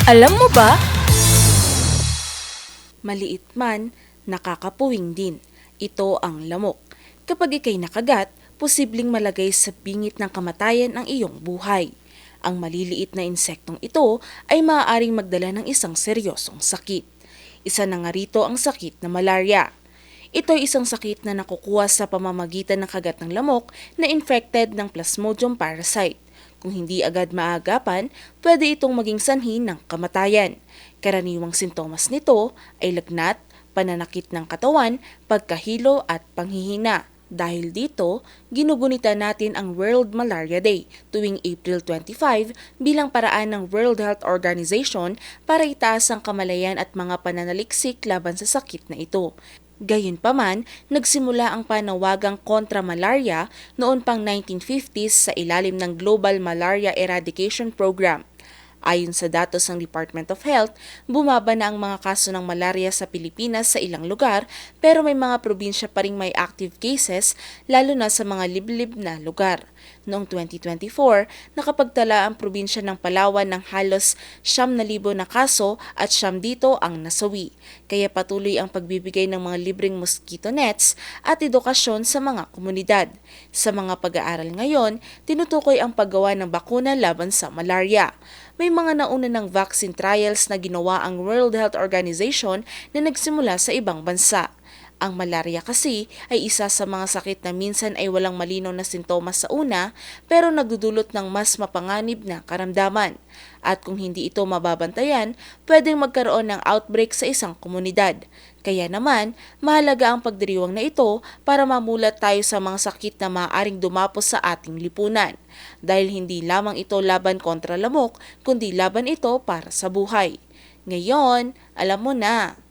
Alam mo ba? Maliit man, nakakapuwing din. Ito ang lamok. Kapag ikay nakagat, posibleng malagay sa bingit ng kamatayan ang iyong buhay. Ang maliliit na insektong ito ay maaaring magdala ng isang seryosong sakit. Isa na nga rito ang sakit na malaria. Ito ay isang sakit na nakukuha sa pamamagitan ng kagat ng lamok na infected ng Plasmodium parasite. Kung hindi agad maagapan, pwede itong maging sanhi ng kamatayan. Karaniwang sintomas nito ay lagnat, pananakit ng katawan, pagkahilo at panghihina. Dahil dito, ginugunita natin ang World Malaria Day tuwing April 25 bilang paraan ng World Health Organization para itaas ang kamalayan at mga pananaliksik laban sa sakit na ito. Gayunpaman, nagsimula ang panawagang kontra malaria noon pang 1950s sa ilalim ng Global Malaria Eradication Program. Ayon sa datos ng Department of Health, bumaba na ang mga kaso ng malaria sa Pilipinas sa ilang lugar pero may mga probinsya pa ring may active cases lalo na sa mga liblib na lugar. Noong 2024, nakapagtala ang probinsya ng Palawan ng halos 9,000 na kaso at 9 dito ang nasawi. Kaya patuloy ang pagbibigay ng mga libreng mosquito nets at edukasyon sa mga komunidad. Sa mga pag-aaral ngayon, tinutukoy ang paggawa ng bakuna laban sa malaria. May mga nauna ng vaccine trials na ginawa ang World Health Organization na nagsimula sa ibang bansa. Ang malaria kasi ay isa sa mga sakit na minsan ay walang malinaw na sintomas sa una pero nagdudulot ng mas mapanganib na karamdaman. At kung hindi ito mababantayan, pwedeng magkaroon ng outbreak sa isang komunidad. Kaya naman, mahalaga ang pagdiriwang na ito para mamulat tayo sa mga sakit na maaaring dumapos sa ating lipunan. Dahil hindi lamang ito laban kontra lamok, kundi laban ito para sa buhay. Ngayon, alam mo na.